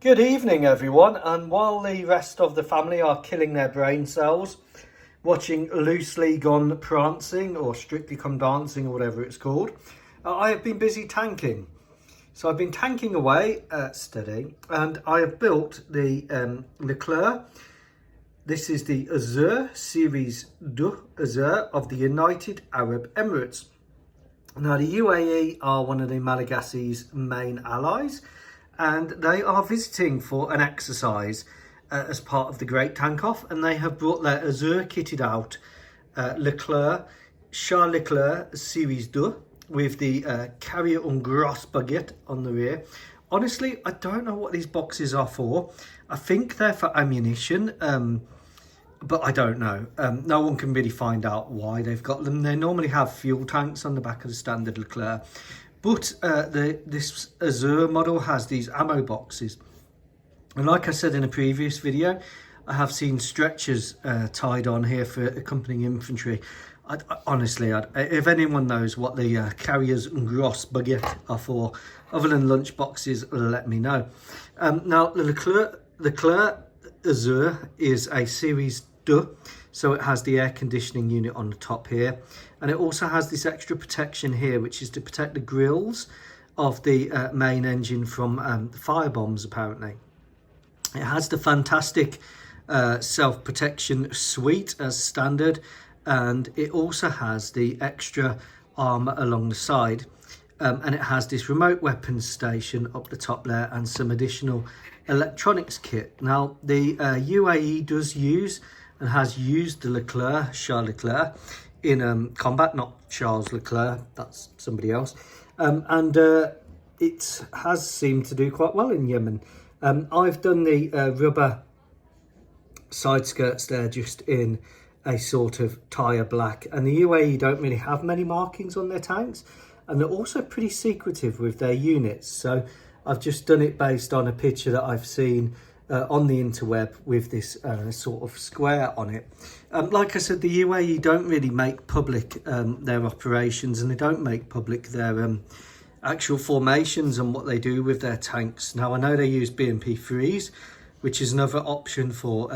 Good evening, everyone. And while the rest of the family are killing their brain cells, watching Loosely Gone Prancing or Strictly Come Dancing or whatever it's called, I have been busy tanking. So I've been tanking away steady, and I have built the Leclerc. This is the AZUR Series 2 AZUR of the United Arab Emirates. Now, the UAE are one of the Malagasy's main allies, and they are visiting for an exercise as part of the Great Tank Off, and they have brought their AZUR kitted out Leclerc, Charles Leclerc Series 2 with the Carrier und Gros baguette on the rear. Honestly, I don't know what these boxes are for. I think they're for ammunition, but I don't know. No one can really find out why they've got them. They normally have fuel tanks on the back of the standard Leclerc, but this AZUR model has these ammo boxes. And like I said in a previous video, I have seen stretchers tied on here for accompanying infantry. Honestly, if anyone knows what the Carriers and Gros baguette are for, other than lunch boxes, let me know. Now, the Leclerc AZUR is a Series 2, so it has the air conditioning unit on the top here, and it also has this extra protection here, which is to protect the grills of the main engine from fire bombs, apparently. It has the fantastic self-protection suite as standard, and it also has the extra armour along the side, and it has this remote weapons station up the top there and some additional electronics kit. Now, the UAE does use and has used the Leclerc, Charles Leclerc, in combat, not Charles Leclerc, that's somebody else, and it has seemed to do quite well in Yemen. I've done the rubber side skirts there just in a sort of tyre black, and the UAE don't really have many markings on their tanks, and they're also pretty secretive with their units, so I've just done it based on a picture that I've seen on the interweb with this sort of square on it. Like I said, the UAE don't really make public their operations, and they don't make public their actual formations and what they do with their tanks. Now, I know they use BMP3s, which is another option for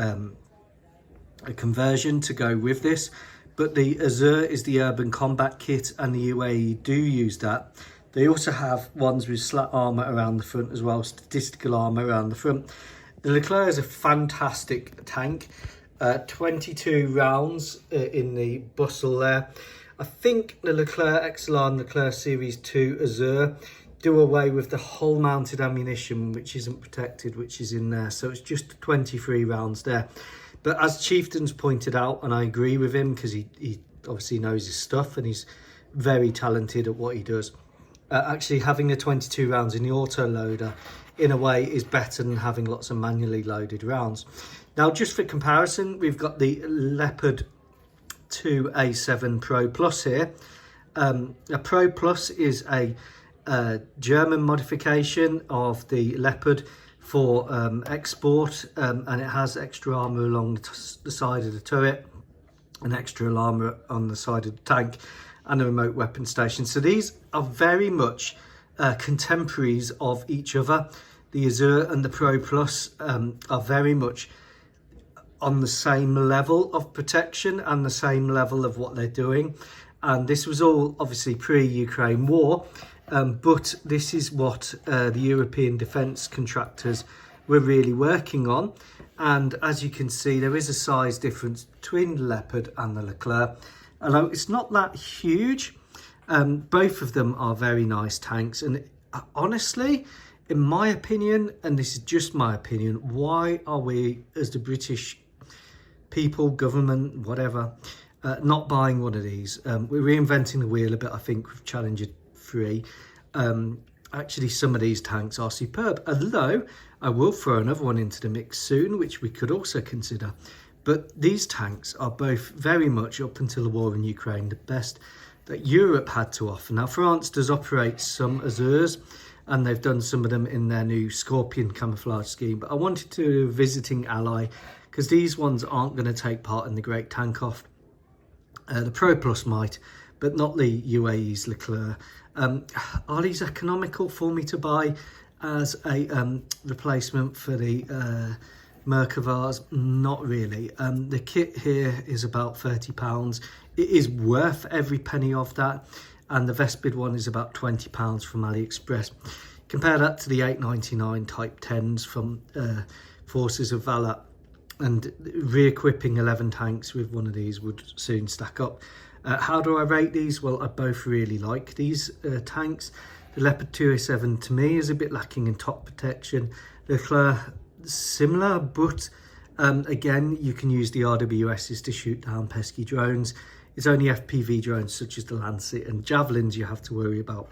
a conversion to go with this, but the AZUR is the urban combat kit, and the UAE do use that. They also have ones with slat armour around the front as well, statistical armour around the front. The Leclerc is a fantastic tank. 22 rounds in the bustle there. I think the Leclerc XLR and Leclerc Series 2 AZUR do away with the hull mounted ammunition, which isn't protected, which is in there. So it's just 23 rounds there. But as Chieftain's pointed out, and I agree with him because he obviously knows his stuff and he's very talented at what he does. Actually, having the 22 rounds in the auto loader in a way is better than having lots of manually loaded rounds. Now, just for comparison, we've got the Leopard 2 A7 Pro Plus here. A Pro Plus is a German modification of the Leopard for export, and it has extra armour along the side of the turret and extra armour on the side of the tank and a remote weapon station. So these are very much contemporaries of each other. The AZUR and the Pro Plus are very much on the same level of protection and the same level of what they're doing. And this was all obviously pre-Ukraine war, but this is what the European defence contractors were really working on. And as you can see, there is a size difference between the Leopard and the Leclerc. Although it's not that huge, both of them are very nice tanks. And honestly, in my opinion, and this is just my opinion, why are we, as the British people, government, whatever, not buying one of these? We're reinventing the wheel a bit, I think, with Challenger 3. Actually, some of these tanks are superb, although I will throw another one into the mix soon, which we could also consider. But these tanks are both very much, up until the war in Ukraine, the best that Europe had to offer. Now, France does operate some AZURs, and they've done some of them in their new Scorpion camouflage scheme. But I wanted to do a visiting ally, because these ones aren't going to take part in the Great Tank Off. The Pro Plus might, but not the UAE's Leclerc. Are these economical for me to buy? as a replacement for the Merkavas? Not really. The kit here is about £30. It is worth every penny of that, and the Vespid one is about £20 from AliExpress. Compare that to the £8.99 Type 10s from Forces of Valor, and re-equipping 11 tanks with one of these would soon stack up. How do I rate these? Well, I both really like these tanks. The Leopard 207 to me is a bit lacking in top protection. The Leclerc, similar, but again, you can use the RWSs to shoot down pesky drones. It's only FPV drones such as the Lancet and Javelins you have to worry about.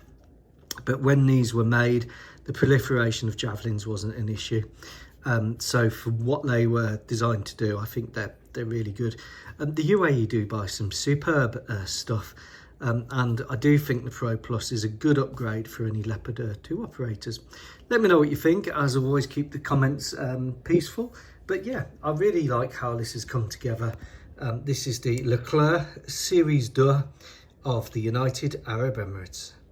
But when these were made, the proliferation of Javelins wasn't an issue. So for what they were designed to do, I think they're really good. The UAE do buy some superb stuff, and I do think the Pro Plus is a good upgrade for any Leopard 2 operators. Let me know what you think. As always, keep the comments peaceful. But yeah, I really like how this has come together. This is the Leclerc Series 2 of the United Arab Emirates.